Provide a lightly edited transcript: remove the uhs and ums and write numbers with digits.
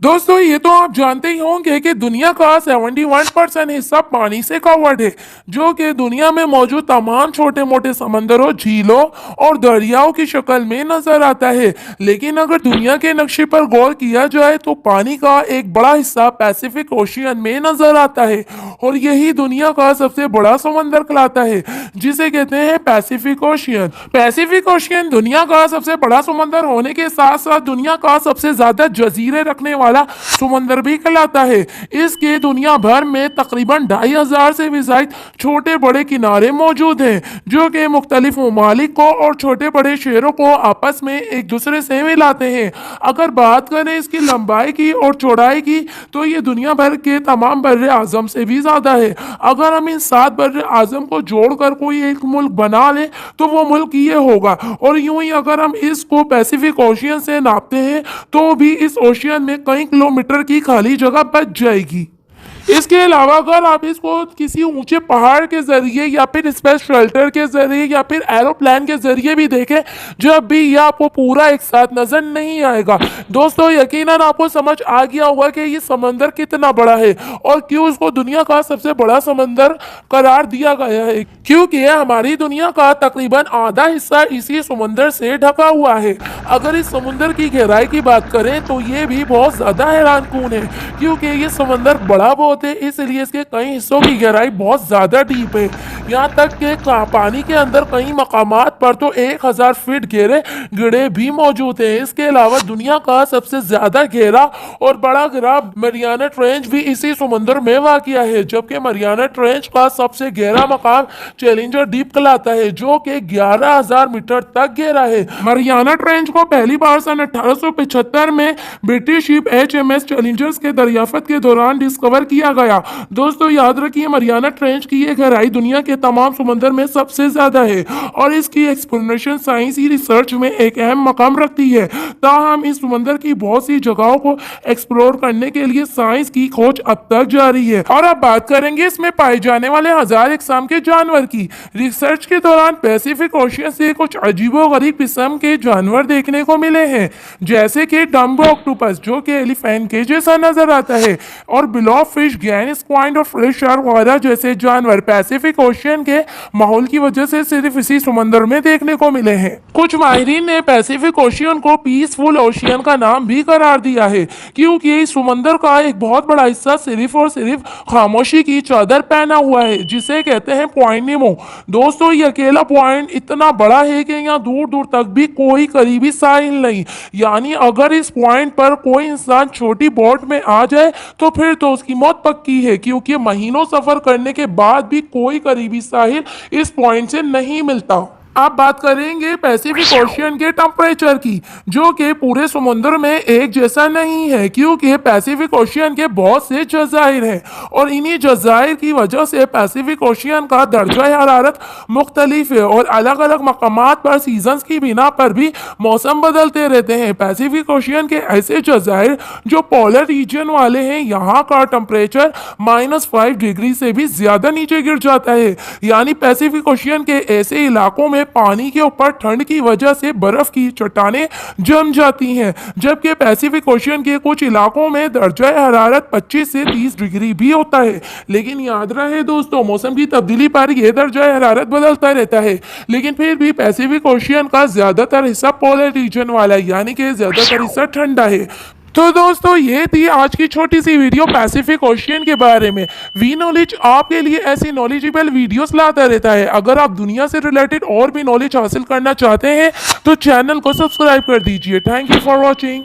दोस्तों ये तो आप जानते ही होंगे कि दुनिया का 71% हिस्सा पानी से कवर्ड है, जो कि दुनिया में मौजूद तमाम छोटे मोटे समंदरों, झीलों और दरियाओं की शक्ल में नजर आता है। लेकिन अगर दुनिया के नक्शे पर गौर किया जाए तो पानी का एक बड़ा हिस्सा पैसिफिक ओशियन में नजर आता है और यही दुनिया का सबसे बड़ा समंदर कहलाता है, जिसे कहते हैं पैसिफिक ओशियन। पैसिफिक ओशियन दुनिया का सबसे बड़ा समंदर होने के साथ साथ दुनिया का सबसे ज्यादा जजीरे रखने वाला समंदर भी कहलाता है। इसके दुनिया भर में तकरीबन 2500 से भी ज्यादा छोटे बड़े किनारे मौजूद हैं, जो कि मुख्तलिफ ममालिक को और छोटे बड़े शहरों को आपस में एक दूसरे से मिलाते हैं। अगर बात करें इसकी लंबाई की और चौड़ाई की तो ये दुनिया भर के तमाम बर्रे आजम से भी ज्यादा है। अगर हम इन 7 बर्रे आजम को जोड़कर कोई एक मुल्क बना लें तो वो मुल्क ये होगा। और यूं ही अगर हम इसको पैसिफिक ओशियन से नापते हैं तो भी इस ओशियन में कई किलोमीटर की खाली जगह बच जाएगी। इसके अलावा अगर आप इसको किसी ऊंचे पहाड़ के जरिए या फिर स्पेस शेल्टर के जरिए या फिर एरोप्लेन के जरिए भी देखें, जब भी यह आपको पूरा एक साथ नजर नहीं आएगा। दोस्तों यकीनन आपको समझ आ गया होगा कि ये समंदर कितना बड़ा है और क्यों इसको दुनिया का सबसे बड़ा समंदर करार दिया गया है, क्योंकि हमारी दुनिया का तकरीबन आधा हिस्सा इसी समंदर से ढका हुआ है। अगर इस समुंदर की गहराई की बात करें तो ये भी बहुत ज्यादा हैरानकुन है, क्योंकि ये समंदर बड़ा बहुत है, इसलिए इसके कई हिस्सों की गहराई बहुत ज्यादा डीप है। यहाँ तक कि पानी के अंदर कई मकामात पर तो 1000 फीट गहरे गिड़े भी मौजूद हैं। इसके अलावा दुनिया का सबसे ज्यादा गहरा और बड़ा गिरा मरियाना ट्रेंच भी इसी समंदर में वाक़िया है, जबकि मरियाना ट्रेंच का सबसे गहरा मकाम चैलेंजर डीप कहलाता है, जो कि 11000 मीटर तक गहरा है। मरियाना ट्रेंच को पहली बार सन 1875 में ब्रिटिश शिप HMS चैलेंजर्स के दरियाफ्त के दौरान डिस्कवर किया गया। दोस्तों याद रखिए मरियाना ट्रेंच की ये गहराई दुनिया के तमाम समंदर में सबसे ज्यादा है और इसकी एक्सप्लोरेशन साइंसी रिसर्च में एक अहम मकाम रखती है। ताहम इस समंदर की बहुत सी जगहों को एक्सप्लोर करने के लिए साइंस की खोज अब तक जारी है। और अब बात करेंगे इसमें पाए जाने वाले 1000 इकसाम के जानवर की। रिसर्च के दौरान पैसिफिक ओशियन से कुछ अजीबोगरीब किस्म के जानवर देखने को मिले हैं, जैसे कि डम्बो ऑक्टोपस जो कि एलिफेंट के जैसा नजर आता है, और बिलो फिश, गैन स्क्वाइड और फ्रेश शार्क वगैरह जैसे जानवर पैसिफिक ओशियन के माहौल की वजह से सिर्फ इसी समंदर में देखने को मिले हैं। कुछ माहिरीन ने पैसिफिक ओशियन को पीसफुल ओशियन का नाम भी करार दिया है, क्योंकि इस समंदर का एक बहुत बड़ा हिस्सा सिर्फ और सिर्फ खामोशी की चादर पहना हुआ है, जिसे कहते हैं पॉइंट निमो। दोस्तों ये अकेला पॉइंट इतना बड़ा है कि यहाँ दूर दूर तक भी कोई करीबी साहिल नहीं, यानी अगर इस पॉइंट पर कोई इंसान छोटी बोट में आ जाए तो फिर तो उसकी मौत पक्की है, क्योंकि महीनों सफर करने के बाद भी कोई करीबी साहिल इस पॉइंट से नहीं मिलता। आप बात करेंगे पैसिफिक ओशियन के टेम्परेचर की, जो कि पूरे समुद्र में एक जैसा नहीं है, क्योंकि पैसिफिक ओशियन के बहुत से जज़ाइर हैं और इन्हीं जज़ाइर की वजह से पैसिफिक ओशियन का दर्जा हरारत मुख्तलिफ है और अलग अलग मकामात पर सीजन्स की बिना पर भी मौसम बदलते रहते हैं। पैसिफिक ओशियन के ऐसे जज़ाइर जो पोलर रीजन वाले हैं, यहाँ का टेम्परेचर -5 डिग्री से भी ज्यादा नीचे गिर जाता है, यानी पैसिफिक ओशियन के ऐसे इलाकों में पानी के ऊपर ठंड की वजह से बर्फ की चट्टानें जम जाती हैं, जबकि पैसिफिक ओशियन के कुछ इलाकों में दर्जा हरारत 25 से 30 डिग्री भी होता है। लेकिन याद रहे दोस्तों, मौसम की तब्दीली पर यह दर्जा हरारत बदलता रहता है, लेकिन फिर भी पैसिफिक ओशियन का ज्यादातर हिस्सा पोलर रीजन वाला है, यानी कि ज्यादातर हिस्सा ठंडा है। तो दोस्तों ये थी आज की छोटी सी वीडियो पैसिफिक ओशियन के बारे में। वी नॉलेज आपके लिए ऐसी नॉलेजेबल वीडियोस लाता रहता है। अगर आप दुनिया से रिलेटेड और भी नॉलेज हासिल करना चाहते हैं तो चैनल को सब्सक्राइब कर दीजिए। Thank you for watching.